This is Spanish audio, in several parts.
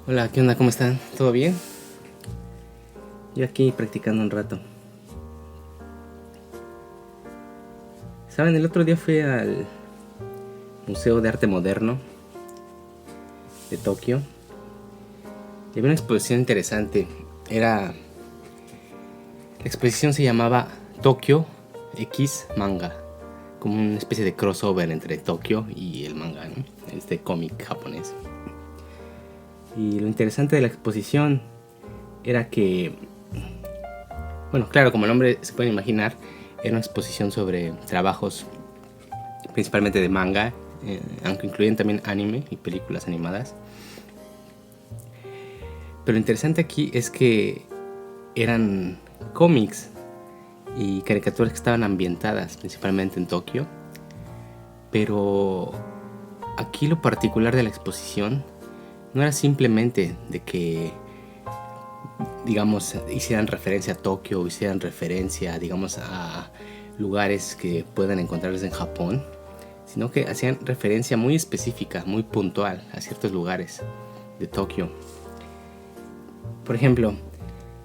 Hola, ¿qué onda? ¿Cómo están? ¿Todo bien? Yo aquí practicando un rato. ¿Saben? El otro día fui al Museo de Arte Moderno de Tokio y había una exposición interesante. La exposición se llamaba Tokio X Manga, como una especie de crossover entre Tokio y el manga, ¿no? Este cómic japonés. Y lo interesante de la exposición era que, bueno, claro, como el nombre se puede imaginar, era una exposición sobre trabajos principalmente de manga, aunque incluyen también anime y películas animadas. Pero lo interesante aquí es que eran cómics y caricaturas que estaban ambientadas principalmente en Tokio. Pero aquí lo particular de la exposición no era simplemente de que, digamos, hicieran referencia a Tokio o hicieran referencia, digamos, a lugares que puedan encontrarse en Japón, sino que hacían referencia muy específica, muy puntual a ciertos lugares de Tokio. Por ejemplo,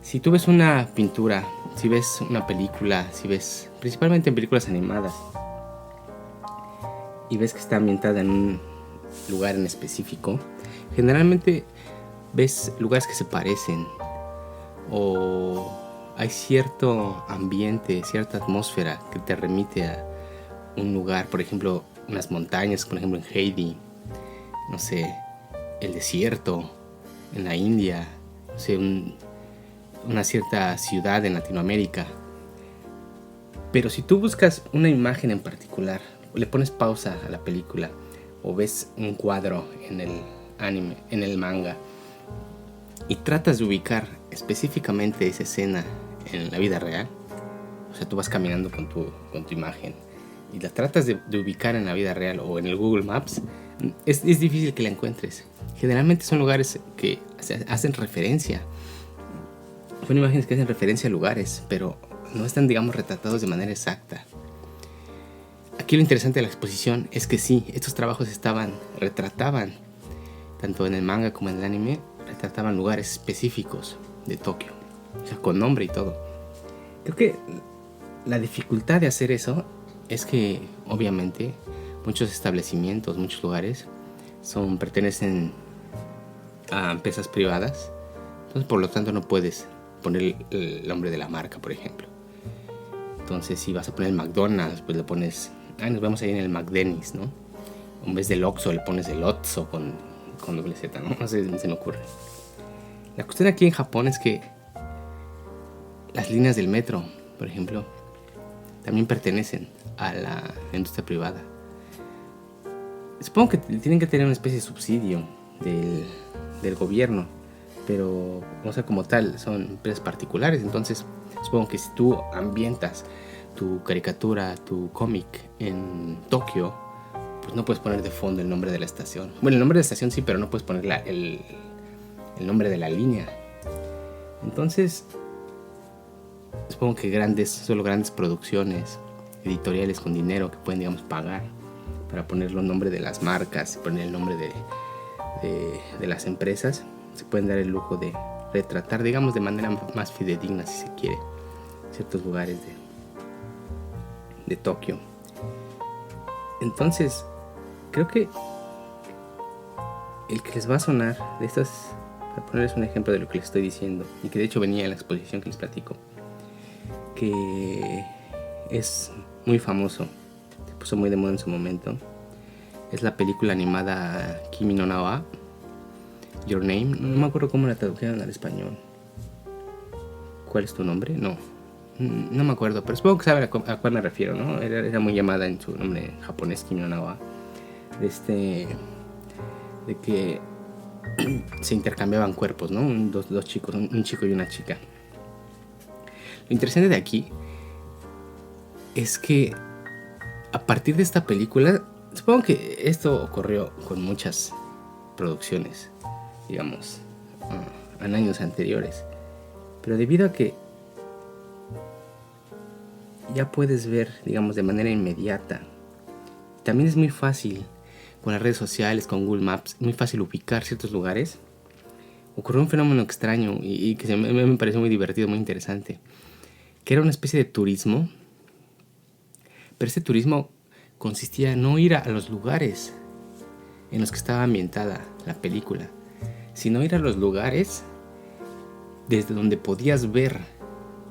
si tú ves una pintura, si ves una película, si ves principalmente en películas animadas y ves que está ambientada en un lugar en específico, generalmente ves lugares que se parecen o hay cierto ambiente, cierta atmósfera que te remite a un lugar, por ejemplo, unas montañas, por ejemplo en Heidi, no sé, el desierto en la India, no sé, una cierta ciudad en Latinoamérica. Pero si tú buscas una imagen en particular, le pones pausa a la película o ves un cuadro en el anime, en el manga, y tratas de ubicar específicamente esa escena en la vida real, o sea, tú vas caminando con tu imagen y la tratas de ubicar en la vida real o en el Google Maps, es difícil que la encuentres. Generalmente son lugares que hacen referencia, son imágenes que hacen referencia a lugares, pero no están, digamos, retratados de manera exacta. Aquí lo interesante de la exposición es que sí, estos trabajos retrataban, tanto en el manga como en el anime, retrataban lugares específicos de Tokio, o sea, con nombre y todo. Creo que la dificultad de hacer eso es que, obviamente, muchos establecimientos, muchos lugares, pertenecen a empresas privadas, entonces por lo tanto no puedes poner el nombre de la marca, por ejemplo. Entonces, si vas a poner McDonald's, pues le pones, nos vemos ahí en el McDennis, ¿no? En vez del Oxxo le pones el Otso con doble Z, ¿no? No sé, se me ocurre. La cuestión aquí en Japón es que las líneas del metro, por ejemplo, también pertenecen a la industria privada. Supongo que tienen que tener una especie de subsidio del gobierno, pero, o sea, como tal, son empresas particulares. Entonces, supongo que si tú ambientas tu caricatura, tu cómic en Tokio, pues no puedes poner de fondo el nombre de la estación. Bueno, el nombre de la estación sí, pero no puedes poner el nombre de la línea. Entonces, supongo que solo grandes producciones editoriales con dinero que pueden, digamos, pagar para poner los nombres de las marcas, poner el nombre de las empresas, se pueden dar el lujo de retratar, digamos, de manera más fidedigna, si se quiere, ciertos lugares de Tokio. Entonces, creo que el que les va a sonar de estas, para ponerles un ejemplo de lo que les estoy diciendo, y que de hecho venía en la exposición que les platico, que es muy famoso, se puso muy de moda en su momento, es la película animada Kimi no Na wa Your Name. No me acuerdo cómo la tradujeron al español. ¿Cuál es tu nombre? No me acuerdo, pero supongo que saben a cuál me refiero, ¿no? Era muy llamada en su nombre japonés, Kimi no Na wa, de que se intercambiaban cuerpos, ¿no? Dos chicos, un chico y una chica. Lo interesante de aquí es que a partir de esta película, supongo que esto ocurrió con muchas producciones, digamos, en años anteriores, pero debido a que ya puedes ver, digamos, de manera inmediata, también es muy fácil con las redes sociales, con Google Maps, muy fácil ubicar ciertos lugares. ocurrió un fenómeno extraño y que me pareció muy divertido, muy interesante, que era una especie de turismo, pero este turismo consistía en no ir a los lugares en los que estaba ambientada la película, sino ir a los lugares desde donde podías ver.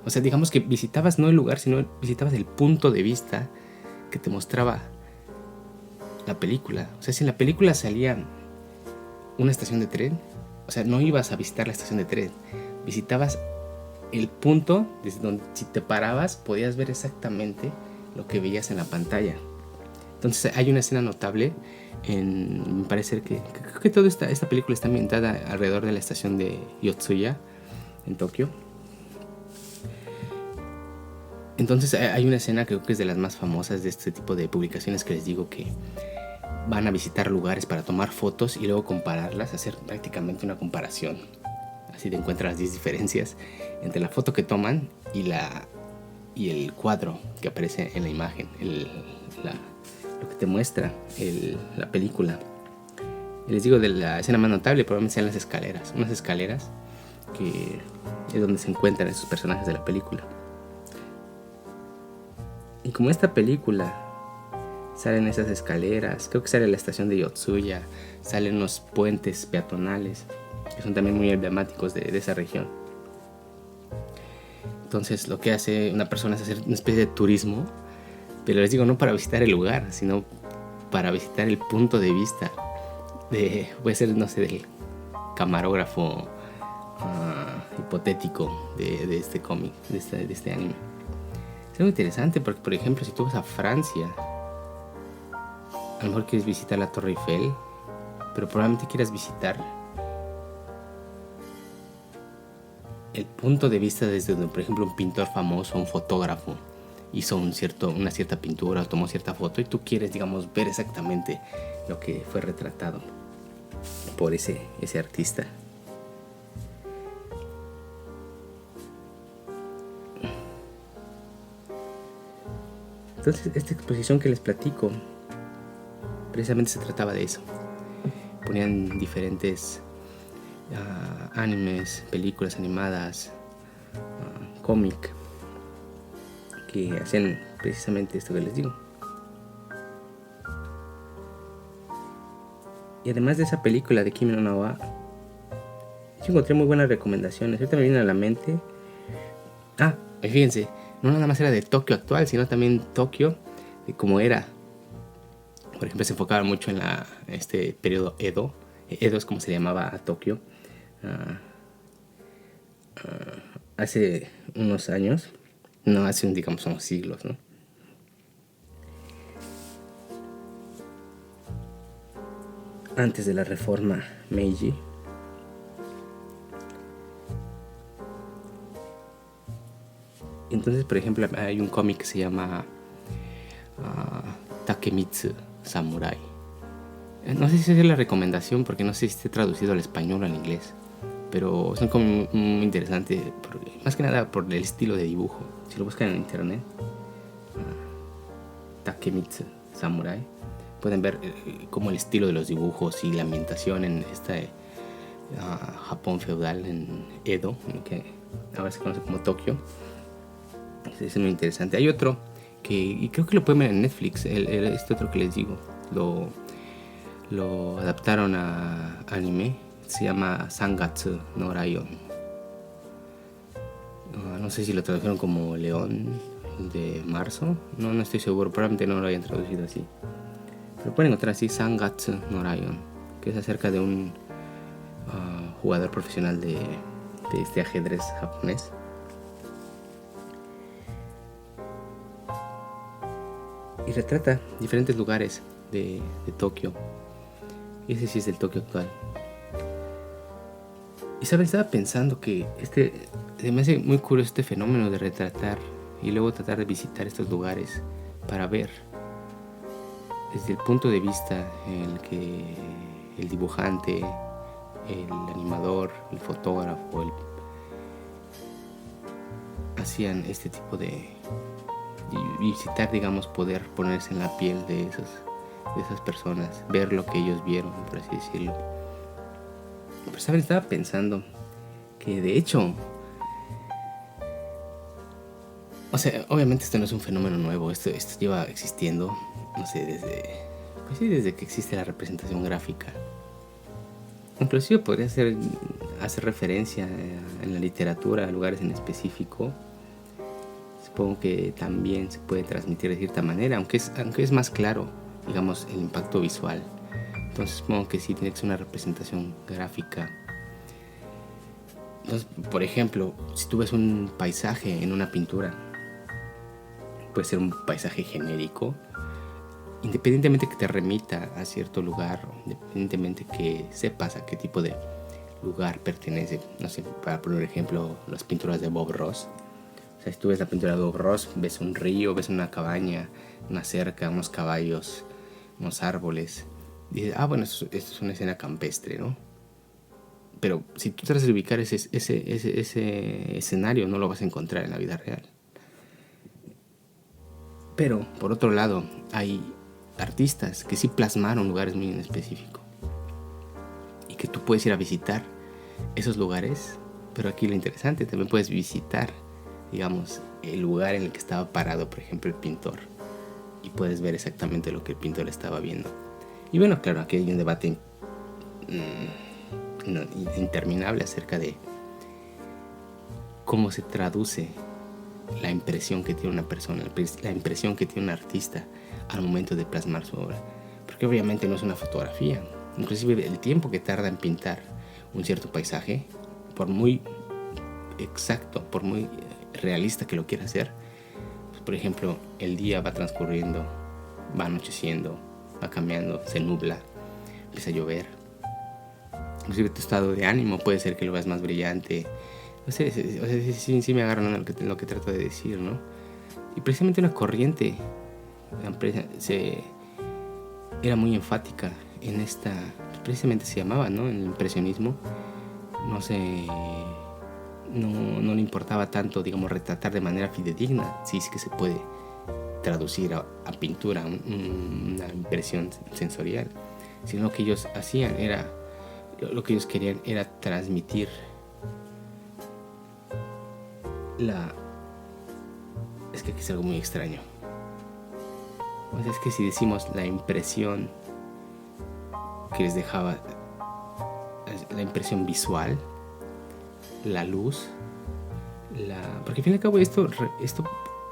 O sea, digamos que visitabas no el lugar, sino visitabas el punto de vista que te mostraba la película. O sea, si en la película salía una estación de tren, o sea, no ibas a visitar la estación de tren, visitabas el punto desde donde, si te parabas, podías ver exactamente lo que veías en la pantalla. Entonces hay una escena notable me parece que creo que toda esta película está ambientada alrededor de la estación de Yotsuya en Tokio. Entonces hay una escena, creo que es de las más famosas de este tipo de publicaciones, que les digo que van a visitar lugares para tomar fotos y luego compararlas, hacer prácticamente una comparación. Así te encuentras las 10 diferencias entre la foto que toman y el cuadro que aparece en la imagen, lo que te muestra la película. Y les digo, de la escena más notable probablemente sean las escaleras, unas escaleras que es donde se encuentran esos personajes de la película. Y como esta película salen esas escaleras, creo que sale la estación de Yotsuya, salen unos puentes peatonales que son también muy emblemáticos de esa región. Entonces lo que hace una persona es hacer una especie de turismo, pero les digo, no para visitar el lugar, sino para visitar el punto de vista puede ser, no sé, del camarógrafo hipotético de este cómic, de este anime. Es muy interesante porque, por ejemplo, si tú vas a Francia, a lo mejor quieres visitar la Torre Eiffel, pero probablemente quieras visitar el punto de vista desde donde, por ejemplo, un pintor famoso, un fotógrafo, hizo una cierta pintura o tomó cierta foto, y tú quieres, digamos, ver exactamente lo que fue retratado por ese artista. Entonces, esta exposición que les platico precisamente se trataba de eso. Ponían diferentes animes, películas animadas, cómic, que hacían precisamente esto que les digo. Y además de esa película de Kimi no Na wa, yo encontré muy buenas recomendaciones. Ahorita me viene a la mente. Fíjense, no nada más era de Tokio actual, sino también Tokio de cómo era. Por ejemplo, se enfocaba mucho en este periodo Edo. Edo es como se llamaba a Tokio hace unos años. No hace digamos unos siglos, ¿no? Antes de la reforma Meiji. Entonces, por ejemplo, hay un cómic que se llama Takemitsu Samurai. No sé si es la recomendación, porque no sé si esté traducido al español o al inglés, pero es un cómic muy interesante, más que nada por el estilo de dibujo. Si lo buscan en internet, Takemitsu Samurai, pueden ver cómo el estilo de los dibujos y la ambientación en este Japón feudal, en Edo, que ahora se conoce como Tokio. Es muy interesante. Hay otro y creo que lo pueden ver en Netflix. Este otro que les digo lo adaptaron a anime. Se llama Sangatsu no Raion. No sé si lo tradujeron como León de Marzo. No estoy seguro. Probablemente no lo hayan traducido así. Pero pueden encontrar así, Sangatsu no Raion, que es acerca de un jugador profesional de este ajedrez japonés. Y retrata diferentes lugares de Tokio. Ese sí es el Tokio actual. Y sabes, estaba pensando que se me hace muy curioso este fenómeno de retratar y luego tratar de visitar estos lugares para ver desde el punto de vista en el que el dibujante, el animador, el fotógrafo hacían este tipo de visitar, digamos, poder ponerse en la piel de esas personas, ver lo que ellos vieron, por así decirlo. Pero saben, estaba pensando que de hecho, o sea, obviamente esto no es un fenómeno nuevo, esto lleva existiendo, no sé, desde que existe la representación gráfica. Inclusive podría hacer referencia en la literatura a lugares en específico. Supongo que también se puede transmitir de cierta manera, aunque es más claro, digamos, el impacto visual. Entonces supongo que sí tiene que ser una representación gráfica. Entonces, por ejemplo, si tú ves un paisaje en una pintura, puede ser un paisaje genérico, independientemente que te remita a cierto lugar, independientemente que sepas a qué tipo de lugar pertenece. No sé, para poner ejemplo, las pinturas de Bob Ross. O sea, si tú ves la pintura de Bob Ross, ves un río, ves una cabaña, una cerca, unos caballos, unos árboles. Y dices, bueno, esto es una escena campestre, ¿no? Pero si tú tratas de ubicar ese escenario, no lo vas a encontrar en la vida real. Pero, por otro lado, hay artistas que sí plasmaron lugares muy en específico y que tú puedes ir a visitar esos lugares. Pero aquí lo interesante, también puedes visitar, digamos, el lugar en el que estaba parado, por ejemplo, el pintor, y puedes ver exactamente lo que el pintor estaba viendo. Y bueno, claro, aquí hay un debate interminable acerca de cómo se traduce la impresión que tiene una persona, la impresión que tiene un artista al momento de plasmar su obra. Porque obviamente no es una fotografía. Inclusive el tiempo que tarda en pintar un cierto paisaje, por muy exacto, por muy realista que lo quiera hacer, pues, por ejemplo, el día va transcurriendo, va anocheciendo, va cambiando, se nubla, empieza a llover. Inclusive tu estado de ánimo puede ser que lo veas más brillante. No sé, sí me agarran lo que trato de decir, ¿no? Y precisamente una corriente era muy enfática en esta, precisamente se llamaba, ¿no? En el impresionismo, no le importaba tanto, digamos, retratar de manera fidedigna, si es que se puede traducir a pintura una impresión sensorial, sino lo que ellos hacían era, lo que ellos querían era transmitir es que aquí es algo muy extraño. O sea, es que si decimos la impresión que les dejaba, la impresión visual, la luz, porque al fin y al cabo esto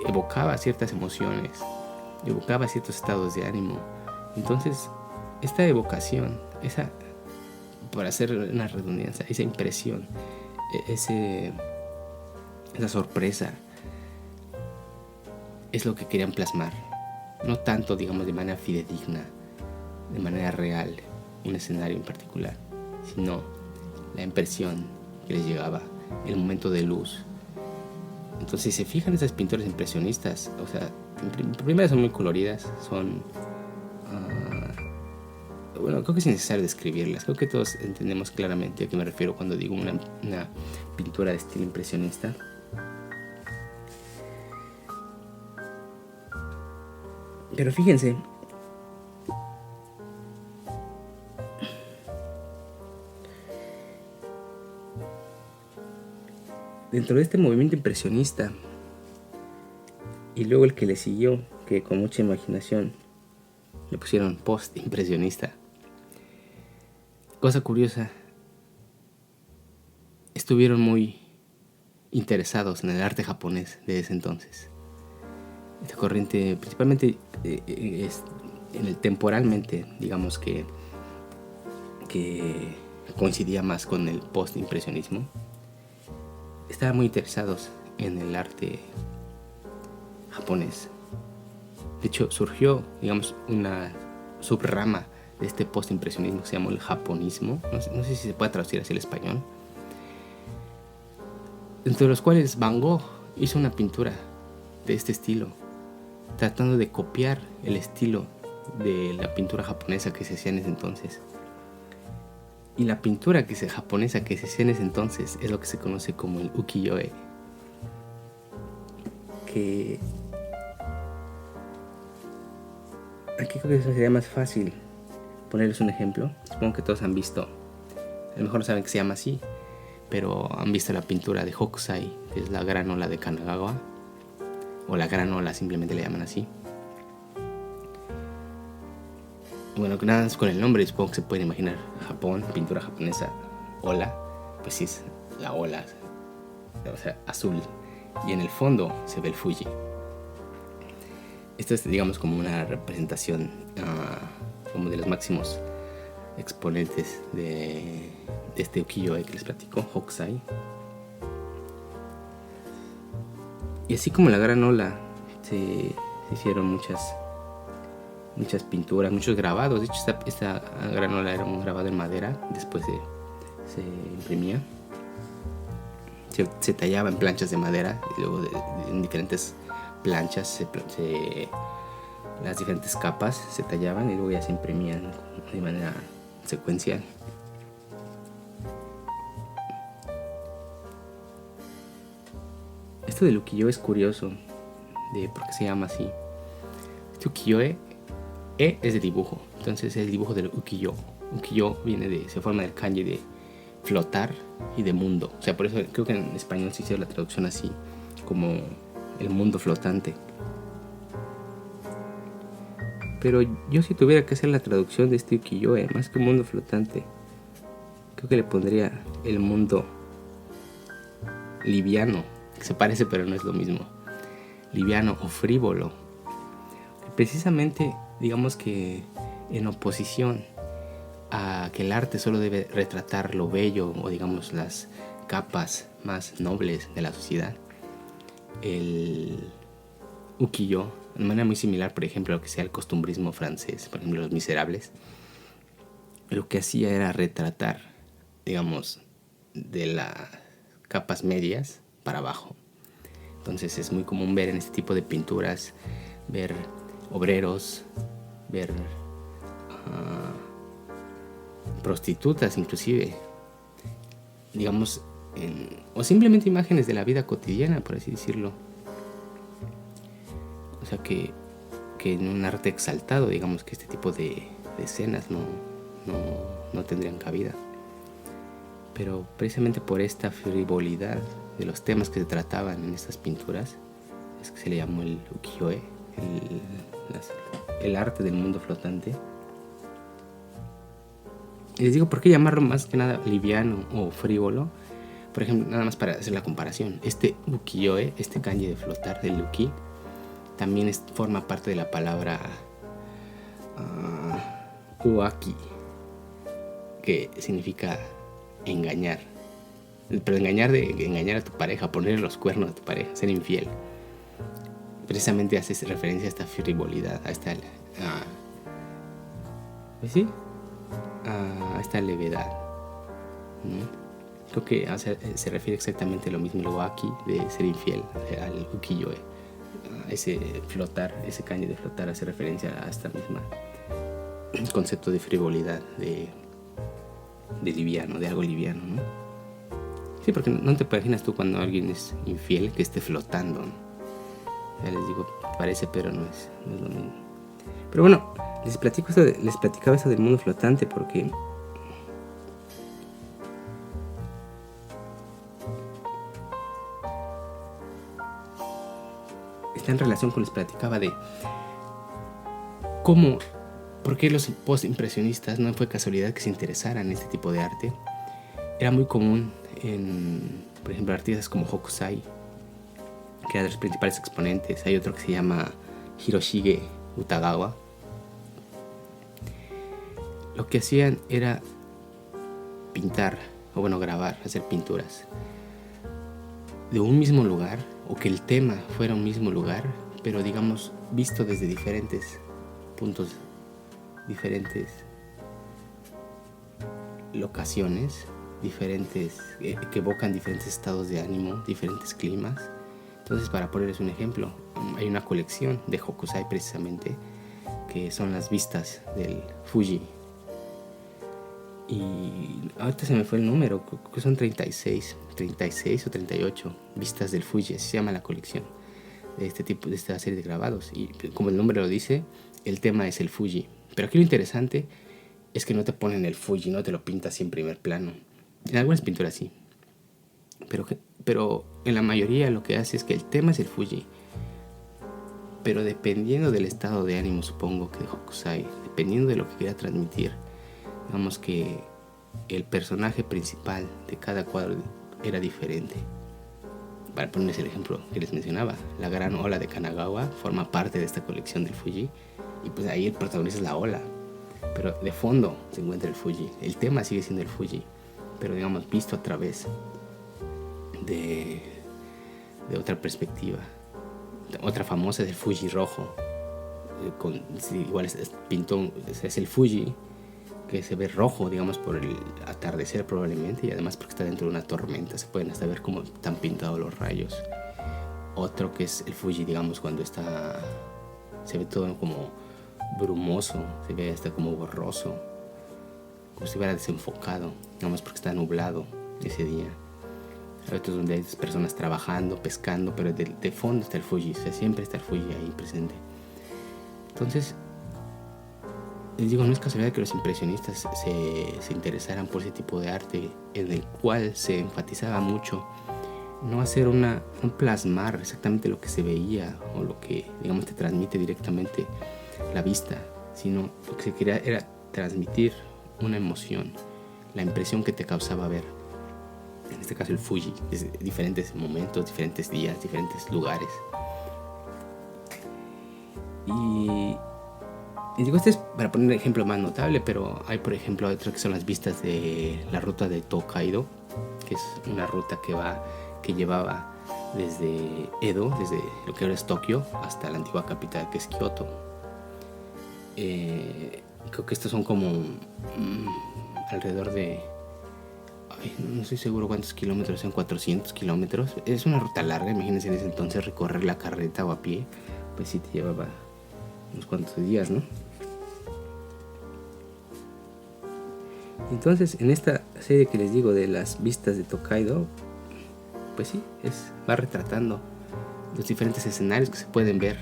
evocaba ciertas emociones, evocaba ciertos estados de ánimo. Entonces, esta evocación, para hacer una redundancia, esa impresión, esa sorpresa, es lo que querían plasmar. No tanto, digamos, de manera fidedigna, de manera real, un escenario en particular, sino la impresión que les llegaba, el momento de luz. Entonces, si se fijan esas pinturas impresionistas, o sea, primero son muy coloridas, bueno, creo que es innecesario describirlas. Creo que todos entendemos claramente a qué me refiero cuando digo una pintura de estilo impresionista. Pero fíjense, dentro de este movimiento impresionista, y luego el que le siguió, que con mucha imaginación le pusieron post-impresionista. Cosa curiosa, estuvieron muy interesados en el arte japonés de ese entonces. Esta corriente, principalmente temporalmente, digamos que coincidía más con el post-impresionismo. Estaban muy interesados en el arte japonés. De hecho, surgió, digamos, una subrama de este post-impresionismo que se llamó el japonismo. No sé si se puede traducir así al español. Entre los cuales Van Gogh hizo una pintura de este estilo, tratando de copiar el estilo de la pintura japonesa que se hacía en ese entonces. Y la pintura japonesa que se hacía en ese entonces es lo que se conoce como el ukiyo-e, que aquí creo que eso sería más fácil ponerles un ejemplo. Supongo que todos han visto A lo mejor no saben que se llama así, pero han visto la pintura de Hokusai, que es la gran ola de Kanagawa, o la gran ola, simplemente le llaman así. Bueno, nada más con el nombre supongo que se pueden imaginar Japón, pintura japonesa, ola, pues sí es la ola, o sea, azul, y en el fondo se ve el Fuji. Esto es, digamos, como una representación como de los máximos exponentes de este ukiyo-e que les platico, Hokusai. Y así como la gran ola, se hicieron muchas pinturas, muchos grabados. De hecho, esta gran ola era un grabado en madera, después se imprimía. Se tallaba en planchas de madera y luego en diferentes planchas las diferentes capas se tallaban y luego ya se imprimían de manera secuencial. Esto del ukiyo-e es curioso, de por qué se llama así. Este ukiyo-e es de dibujo, entonces es el dibujo del ukiyo. Ukiyo se forma del kanji de flotar y de mundo. O sea, por eso creo que en español se hizo la traducción así, como el mundo flotante. Pero yo, si tuviera que hacer la traducción de este ukiyo-e, más que mundo flotante, creo que le pondría el mundo liviano, que se parece pero no es lo mismo. Liviano o frívolo. Precisamente, digamos que en oposición a que el arte solo debe retratar lo bello o digamos las capas más nobles de la sociedad, el ukiyo, de manera muy similar, por ejemplo, a lo que sea el costumbrismo francés, por ejemplo, Los Miserables, lo que hacía era retratar, digamos, de las capas medias para abajo. Entonces es muy común ver en este tipo de pinturas, ver obreros, ver prostitutas inclusive, digamos, o simplemente imágenes de la vida cotidiana, por así decirlo. O sea que en un arte exaltado, digamos que este tipo de escenas no tendrían cabida. Pero precisamente por esta frivolidad de los temas que se trataban en estas pinturas, es que se le llamó el ukiyo-e, el arte del mundo flotante. Y les digo, ¿por qué llamarlo más que nada liviano o frívolo? Por ejemplo, nada más para hacer la comparación, este ukiyo-e, este kanji de flotar, del uki, también forma parte de la palabra uaki, que significa engañar. Pero engañar a tu pareja, ponerle los cuernos a tu pareja, ser infiel. Precisamente hace referencia a esta frivolidad, a esta pues sí, a esta levedad, ¿no? Creo que se refiere exactamente a lo mismo el uaki de ser infiel al ukiyo-e. Ese flotar, ese kanji de flotar hace referencia a esta misma concepto de frivolidad, de liviano, de algo liviano, ¿no? Sí, porque no te imaginas tú cuando alguien es infiel que esté flotando, ¿no? Ya les digo, parece, pero no es lo mismo. Pero bueno, les platicaba eso del mundo flotante porque está en relación con les platicaba de cómo, por qué los postimpresionistas no fue casualidad que se interesaran en este tipo de arte. Era muy común por ejemplo, artistas como Hokusai, que era de los principales exponentes. Hay otro que se llama Hiroshige Utagawa. Lo que hacían era pintar, o bueno, grabar, hacer pinturas de un mismo lugar, o que el tema fuera un mismo lugar, pero digamos visto desde diferentes puntos, diferentes locaciones, diferentes, que evocan diferentes estados de ánimo, diferentes climas. Entonces, para ponerles un ejemplo, hay una colección de Hokusai precisamente, que son las vistas del Fuji. Y ahorita se me fue el número, creo que son 36 o 38 vistas del Fuji, así se llama la colección de esta serie de grabados. Y como el nombre lo dice, el tema es el Fuji. Pero aquí lo interesante es que no te ponen el Fuji, no te lo pintas así en primer plano, En algunas pinturas sí, pero en la mayoría lo que hace es que el tema es el Fuji, pero dependiendo del estado de ánimo, supongo que de Hokusai, dependiendo de lo que quiera transmitir, digamos que el personaje principal de cada cuadro era diferente. Para ponerles el ejemplo que les mencionaba, la gran ola de Kanagawa forma parte de esta colección del Fuji, y pues ahí el protagonista es la ola, pero de fondo se encuentra el Fuji. El tema sigue siendo el Fuji, pero digamos visto a través de otra perspectiva. Otra famosa es el Fuji rojo, igual pintó, es el Fuji que se ve rojo, digamos, por el atardecer probablemente, y además porque está dentro de una tormenta, se pueden hasta ver cómo están pintados los rayos. Otro que es el Fuji, digamos, cuando se ve todo como brumoso, se ve hasta como borroso, como si hubiera desenfocado, digamos, porque está nublado ese día. Hay otros donde hay personas trabajando, pescando, pero de fondo está el Fuji, o sea, siempre está el Fuji ahí presente. Entonces, les digo, no es casualidad que los impresionistas se interesaran por ese tipo de arte, en el cual se enfatizaba mucho no hacer no plasmar exactamente lo que se veía o lo que, digamos, te transmite directamente la vista, sino lo que se quería era transmitir una emoción, la impresión que te causaba ver, en este caso el Fuji, desde diferentes momentos, diferentes días, diferentes lugares. Y digo, este es para poner un ejemplo más notable, pero hay, por ejemplo, otras que son las vistas de la ruta de Tokaido, que es una ruta que llevaba desde Edo, desde lo que ahora es Tokio, hasta la antigua capital, que es Kioto. Creo que estos son como alrededor de, no estoy seguro cuántos kilómetros, son 400 kilómetros. Es una ruta larga, imagínense en ese entonces recorrer la carreta o a pie, pues sí te llevaba unos cuantos días, ¿no? Entonces, en esta serie que les digo de las vistas de Tokaido, pues sí, va retratando los diferentes escenarios que se pueden ver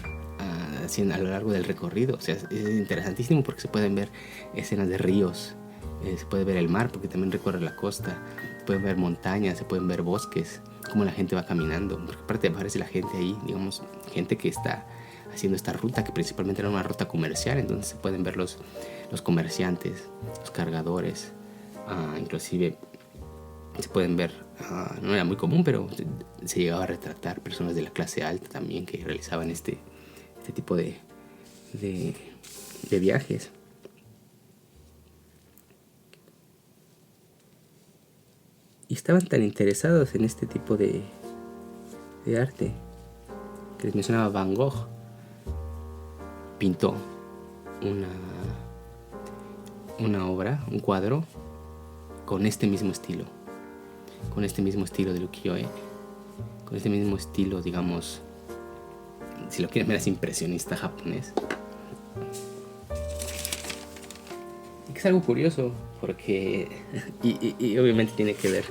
a lo largo del recorrido. O sea, es interesantísimo porque se pueden ver escenas de ríos, se puede ver el mar porque también recorre la costa, se pueden ver montañas, se pueden ver bosques, cómo la gente va caminando, porque aparte aparece la gente ahí, digamos, gente que está haciendo esta ruta, que principalmente era una ruta comercial, entonces se pueden ver los comerciantes, los cargadores, inclusive se pueden ver, no era muy común, pero se llegaba a retratar personas de la clase alta también que realizaban este tipo de viajes. Y estaban tan interesados en este tipo de arte que les mencionaba. Van Gogh pintó una obra, un cuadro con este mismo estilo de ukiyo-e, con este mismo estilo, digamos, si lo quieren ver, es impresionista japonés. Y que es algo curioso porque y obviamente tiene que ver,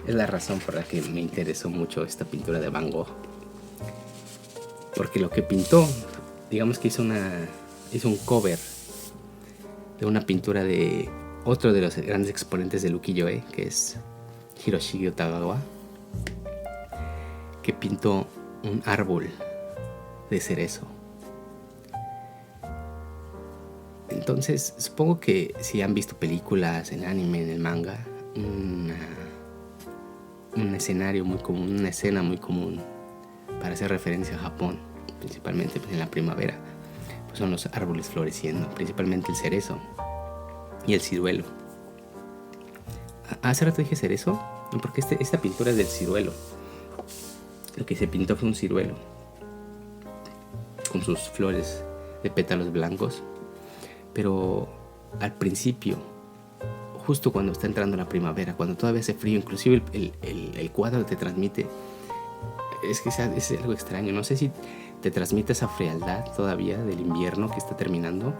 es la razón por la que me interesó mucho esta pintura de Van Gogh, porque lo que pintó, digamos que hizo un cover de una pintura de otro de los grandes exponentes del ukiyo-e, que es Hiroshige Otagawa, que pintó un árbol de cerezo. Entonces, supongo que si han visto películas, en anime, en el manga, un escenario muy común, una escena muy común para hacer referencia a Japón, principalmente pues, en la primavera, pues son los árboles floreciendo, principalmente el cerezo y el ciruelo. Hace rato dije cerezo, porque esta pintura es del ciruelo. Lo que se pintó fue un ciruelo con sus flores de pétalos blancos, pero al principio, justo cuando está entrando la primavera, cuando todavía hace frío, inclusive el cuadro te transmite, es que es algo extraño, no sé si te transmite esa frialdad todavía del invierno que está terminando,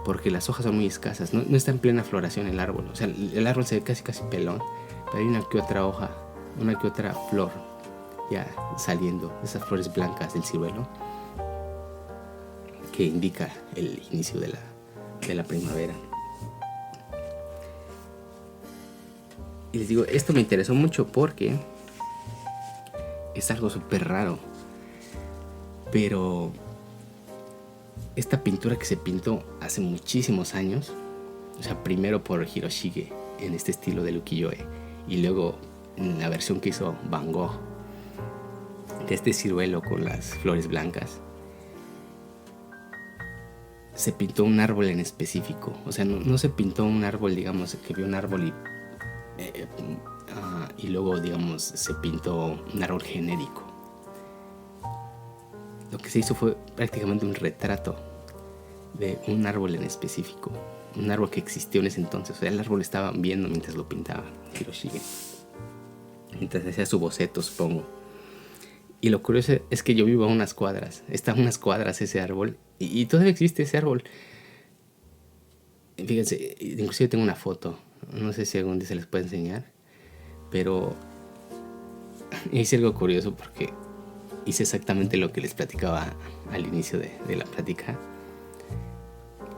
porque las hojas son muy escasas, no está en plena floración el árbol, o sea, el árbol se ve casi pelón, pero hay una que otra hoja, una que otra flor ya saliendo, esas flores blancas del ciruelo, que indica el inicio de la primavera. Y les digo, esto me interesó mucho porque es algo súper raro. Pero esta pintura que se pintó hace muchísimos años, o sea, primero por Hiroshige en este estilo de ukiyo-e, y luego en la versión que hizo Van Gogh de este ciruelo con las flores blancas, se pintó un árbol en específico. O sea, no se pintó un árbol, digamos, que vio un árbol y luego, digamos, se pintó un árbol genérico. Lo que se hizo fue prácticamente un retrato de un árbol en específico, un árbol que existió en ese entonces. O sea, el árbol estaba viendo mientras lo pintaba Hiroshige, mientras hacía su boceto, supongo. Y lo curioso es que yo vivo a unas cuadras, está a unas cuadras ese árbol, y todavía existe ese árbol. Fíjense, inclusive tengo una foto, no sé si algún día se les puede enseñar, pero hice algo curioso porque hice exactamente lo que les platicaba al inicio de la plática.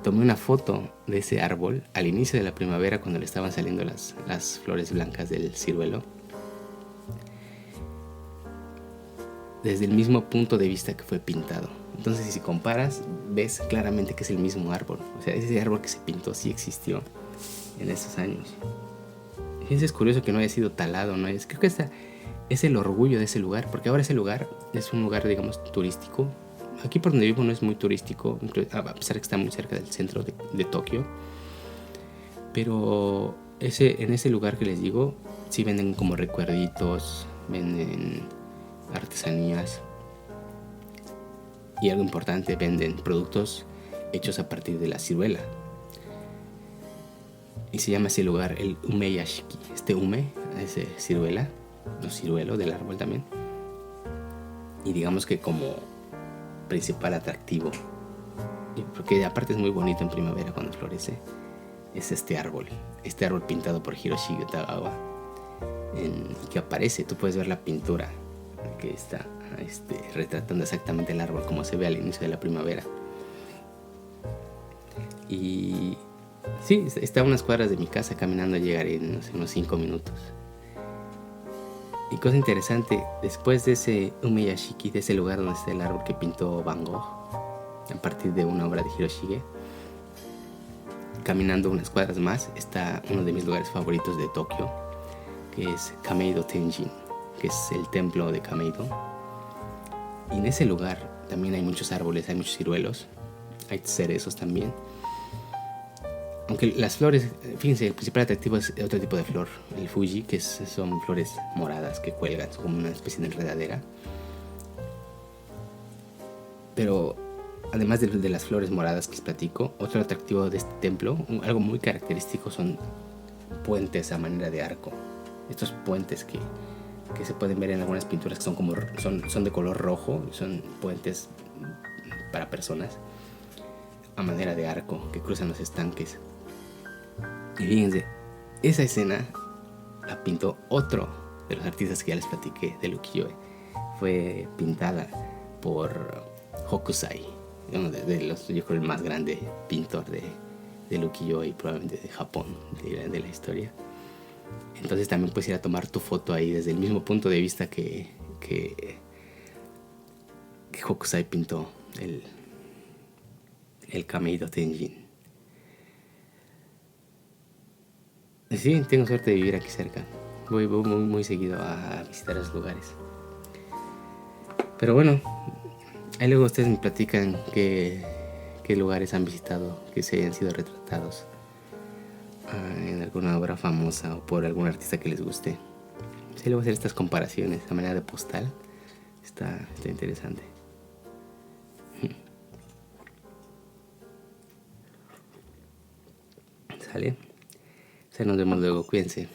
Tomé una foto de ese árbol al inicio de la primavera, cuando le estaban saliendo las flores blancas del ciruelo, desde el mismo punto de vista que fue pintado. Entonces, si comparas, ves claramente que es el mismo árbol. O sea, ese árbol que se pintó sí existió en esos años. Fíjense, es curioso que no haya sido talado, ¿no? Creo que es el orgullo de ese lugar, porque ahora ese lugar es un lugar, digamos, turístico. Aquí por donde vivo no es muy turístico, a pesar de que está muy cerca del centro de Tokio. Pero en ese lugar que les digo, sí venden como recuerditos, venden artesanías. Y algo importante, venden productos hechos a partir de la ciruela. Y se llama ese lugar el Umeyashiki. Este ume es ciruela, o ciruelo del árbol también. Y digamos que como principal atractivo, porque aparte es muy bonito en primavera cuando florece, es este árbol pintado por Hiroshige Tagawa, que aparece. Tú puedes ver la pintura que está retratando exactamente el árbol como se ve al inicio de la primavera. Y sí, está a unas cuadras de mi casa, caminando llegaré en unos 5 minutos. Y cosa interesante, después de ese Umeyashiki, de ese lugar donde está el árbol que pintó Van Gogh a partir de una obra de Hiroshige, caminando unas cuadras más está uno de mis lugares favoritos de Tokio, que es Kameido Tenjin, que es el templo de Kameido. Y en ese lugar también hay muchos árboles, hay muchos ciruelos, hay cerezos también. Aunque las flores, fíjense, el principal atractivo es otro tipo de flor, el Fuji, que son flores moradas que cuelgan, son como una especie de enredadera. Pero además de las flores moradas que les platico, otro atractivo de este templo, algo muy característico, son puentes a manera de arco. Estos puentes que se pueden ver en algunas pinturas, que son de color rojo, son puentes para personas a manera de arco que cruzan los estanques. Y fíjense, esa escena la pintó otro de los artistas que ya les platiqué del ukiyo-e. Fue pintada por Hokusai, uno yo creo el más grande pintor del ukiyo-e, probablemente de Japón, de la historia. Entonces también puedes ir a tomar tu foto ahí desde el mismo punto de vista que Hokusai pintó el Kameido Tenjin. Sí, tengo suerte de vivir aquí cerca. Voy muy seguido a visitar esos lugares. Pero bueno, ahí luego ustedes me platican qué lugares han visitado, que se hayan sido retratados en alguna obra famosa o por algún artista que les guste. Sí, luego hacer estas comparaciones a manera de postal. Está interesante. ¿Sale? O sea, nos vemos luego, cuídense.